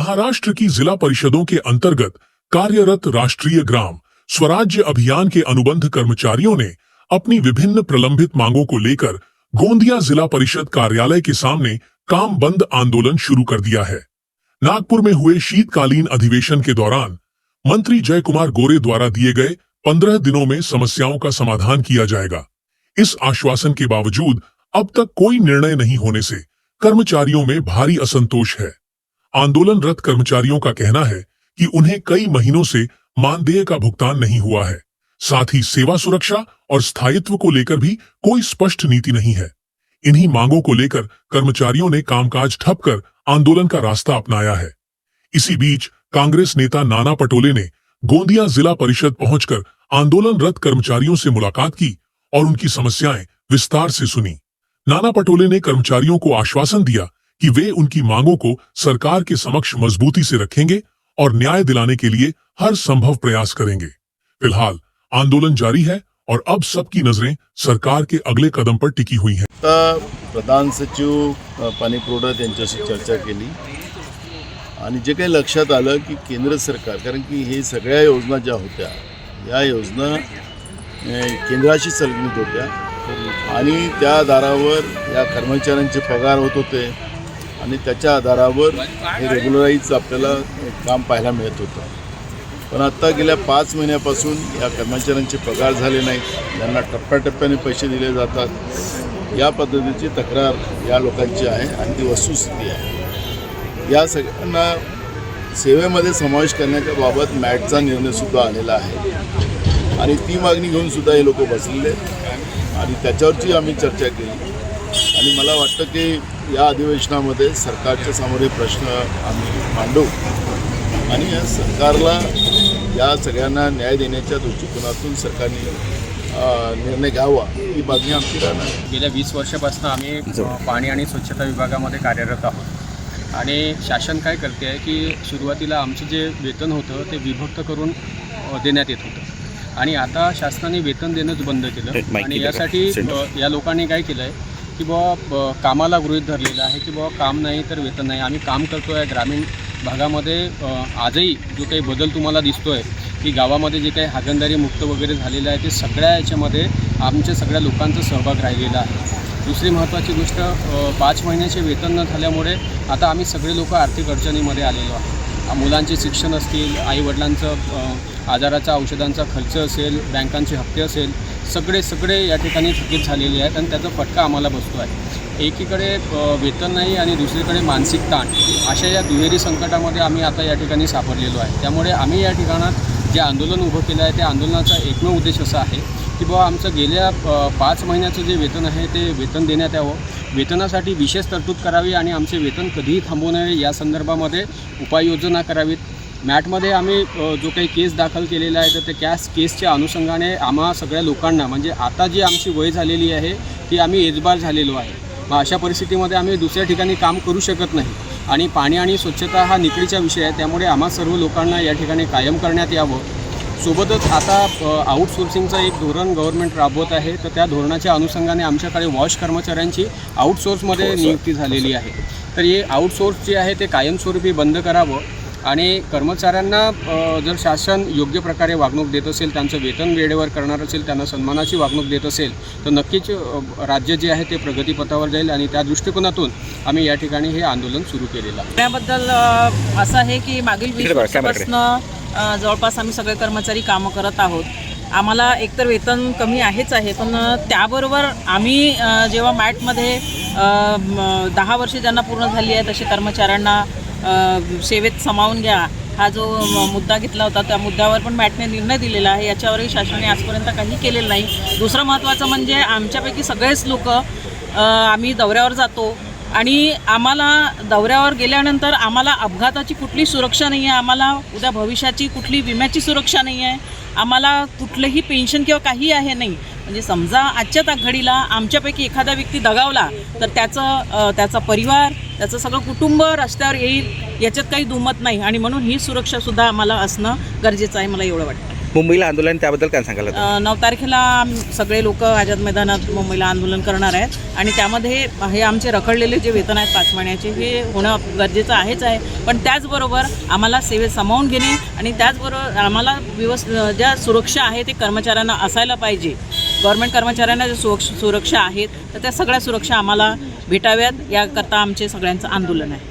महाराष्ट्र की जिला परिषदों के अंतर्गत कार्यरत राष्ट्रीय ग्राम स्वराज्य अभियान के अनुबंध कर्मचारियों ने अपनी विभिन्न प्रलंबित मांगों को लेकर गोंदिया जिला परिषद कार्यालय के सामने काम बंद आंदोलन शुरू कर दिया है। नागपुर में हुए शीतकालीन अधिवेशन के दौरान मंत्री जय कुमार गोरे द्वारा दिए गए 15 दिनों में समस्याओं का समाधान किया जाएगा। इस आश्वासन के बावजूद अब तक कोई निर्णय नहीं होने से कर्मचारियों में भारी असंतोष है। आंदोलनरत कर्मचारियों का कहना है कि उन्हें कई महीनों से मानदेय का भुगतान नहीं हुआ है। साथ ही सेवा सुरक्षा और स्थायित्व को लेकर भी कोई स्पष्ट नीति नहीं है। इन्हीं मांगों को लेकर कर्मचारियों ने कामकाज ठप कर आंदोलन का रास्ता अपनाया है। इसी बीच कांग्रेस नेता नाना पटोले ने गोंदिया जिला परिषद पहुंचकर आंदोलनरत कर्मचारियों से मुलाकात की और उनकी समस्याएं विस्तार से सुनी। नाना पटोले ने कर्मचारियों को आश्वासन दिया कि वे उनकी मांगों को सरकार के समक्ष मजबूती से रखेंगे और न्याय दिलाने के लिए हर संभव प्रयास करेंगे। फिलहाल आंदोलन जारी है और अब सबकी नजरें सरकार के अगले कदम पर टिकी हुई हैं। प्रधान सचिव पाणी पुरवठा यांच्याशी चर्चा केली आणि जे काही लक्षात आलं की केंद्र सरकार, कारण की हे सगळ्या योजना ज्या होत्या या योजना केंद्राशी संलग्नित होत्या आणि त्या आधारावर या कर्मचाऱ्यांचे पगार होत होते आणि त्याच्या आधारावर हे रेग्युलराइज आपल्याला काम पाहायला मिळत होतं। पण आता गेल्या 5 महिन्यापासून या कर्मचाऱ्यांचे पगार झाले नाहीत, त्यांना टप्प्याटप्प्याने पैसे दिले जातात। या पद्धतीची तक्रार या लोकांची आहे आणि ती वस्तुस्थिती आहे। या सगळ्यांना सेवेमध्ये समावेश करण्याच्या बाबत मॅटचा निर्णयसुद्धा आलेला आहे आणि ती मागणी घेऊन सुद्धा हे लोक बसलेले आणि त्याच्यावरची आम्ही चर्चा केली आणि मला वाटतं की या अधिवेशनामध्ये सरकारच्या समोर हे प्रश्न आम्ही मांडू आणि या सरकारला या सगळ्यांना न्याय देण्याच्या दृष्टिकोनातून सरकारने निर्णय घ्यावा ही मागणी आमची राहणार। गेल्या 20 वर्षापासून आम्ही पाणी आणि स्वच्छता विभागामध्ये कार्यरत आहोत आणि शासन काय करते आहे की सुरुवातीला आमचं जे वेतन होतं ते विभक्त करून देण्यात येत होतं आणि आता शासनाने वेतन देणंच बंद केलं आणि यासाठी या लोकांनी काय केलं आहे की बुवा कामाला गृहीत धरलेलं आहे की बुवा काम नाही तर वेतन नाही। आम्ही काम करतो आहे ग्रामीण भागामध्ये, आजही जो काही बदल तुम्हाला दिसतो आहे की गावामध्ये जे काही हागणदारी मुक्त वगैरे झालेलं आहे ते सगळ्या याच्यामध्ये आमच्या सगळ्या लोकांचा सहभाग राहिलेला आहे। दुसरी महत्त्वाची गोष्ट 5 महिन्याचे वेतन न झाल्यामुळे आता आम्ही सगळे लोक आर्थिक अडचणीमध्ये आलेलो आहोत। मुलांचे शिक्षण असतील, आईवडिलांचं आजाराचा औषधांचा खर्च असेल, बँकांचे हप्ते असेल, सगळे या ठिकाणी थकीत झालेले आहेत आणि त्याचा फटका आम्हाला बसतो आहे। एकीकडे वेतन नाही आणि दुसरीकडे मानसिक ताण, अशा या दुहेरी संकटामध्ये आम्ही आता या ठिकाणी सापडलेलो आहे। त्यामुळे आम्ही या ठिकाणात जे आंदोलन उभं केलं आहे त्या आंदोलनाचा एकमेव उद्देश असा आहे की बुवा आमचं गेल्या 5 महिन्याचं जे वेतन आहे ते वेतन देण्यात यावं, वेतनासाठी विशेष तरतूद करावी आणि आमचे वेतन कधीही थांबवू नये या संदर्भामध्ये उपाययोजना करावीत। मॅटमध्ये आम्ही जो काही केस दाखल केलेला आहे तर त्या केसच्या अनुषंगाने आम्हा सगळ्या लोकांना, म्हणजे आता जी आमची वय झालेली आहे ती आम्ही एजबार झालेलो आहे, मग अशा परिस्थितीमध्ये आम्ही दुसऱ्या ठिकाणी काम करू शकत नाही आणि पाणी आणि स्वच्छता हा निकडीचा विषय आहे। त्यामुळे आम्हा सर्व लोकांना या ठिकाणी कायम करण्यात यावं। सोबतच आता आउटसोर्सिंगचं एक धोरण गव्हर्नमेंट राबवत आहे तर त्या धोरणाच्या अनुषंगाने आमच्याकडे वॉश कर्मचाऱ्यांची आउटसोर्समध्ये नियुक्ती झालेली आहे। तर हे आउटसोर्स जे आहे ते कायमस्वरूपी बंद करावं आणि कर्मचाऱ्यांना जर शासन योग्य प्रकारे वागणूक देत असेल, त्यांचं वेतन वेळेवर करणार असेल, त्यांना सन्मानाची वागणूक देत असेल तर नक्कीच राज्य जे आहे ते प्रगतीपथावर जाईल आणि त्या दृष्टिकोनातून आम्ही या ठिकाणी हे आंदोलन सुरू केलेलं आहे। त्याबद्दल असं आहे की मागील 20 वर्षापासून जवळपास आम्ही सगळे कर्मचारी कामं करत आहोत। आम्हाला एकतर वेतन कमी आहेच आहे, पण त्याबरोबर आम्ही जेव्हा मॅटमध्ये 10 वर्षे ज्यांना पूर्ण झाली आहेत असे कर्मचाऱ्यांना सेवेत सामावून घ्या हा जो मुद्दा घेतला होता त्या मुद्द्यावर पण मॅटने निर्णय दिलेला आहे। याच्यावरही शासनाने आजपर्यंत काही केलेलं नाही। दुसरं महत्त्वाचं म्हणजे आमच्यापैकी सगळेच लोक आम्ही दौऱ्यावर जातो आणि आम्हाला दौऱ्यावर गेल्यानंतर आम्हाला अपघाताची कुठली सुरक्षा नाही आहे, आम्हाला उद्या भविष्याची कुठली विम्याची सुरक्षा नाही आहे, आम्हाला कुठलंही पेन्शन किंवा काही आहे नाही। म्हणजे समजा आजच्या घडीला आमच्यापैकी एखादा व्यक्ती दगावला तर त्याचा परिवार, त्याचं सगळं कुटुंब रस्त्यावर येईल याच्यात काही दुमत नाही आणि म्हणून ही सुरक्षासुद्धा आम्हाला असणं गरजेचं आहे, मला एवढं वाटतं। मुंबईला आंदोलन त्याबद्दल काय सांगाल आता? 9 तारखेला सगळे लोक आझाद मैदानात मुंबईला आंदोलन करणार आहेत आणि त्यामध्ये हे आमचे रखडलेले जे वेतन आहेत 5 महिन्याचे हे होणं गरजेचं आहे. पण त्याचबरोबर आम्हाला सेवेत सामावून घेणे आणि त्याचबरोबर आम्हाला ज्या सुरक्षा आहे ते कर्मचाऱ्यांना असायला पाहिजे. गव्हर्नमेंट कर्मचाऱ्यांना ज्या सुरक्षा आहेत तर त्या सगळ्या सुरक्षा आम्हाला भेटाव्यात याकरता आमचे सगळ्यांचं आंदोलन आहे.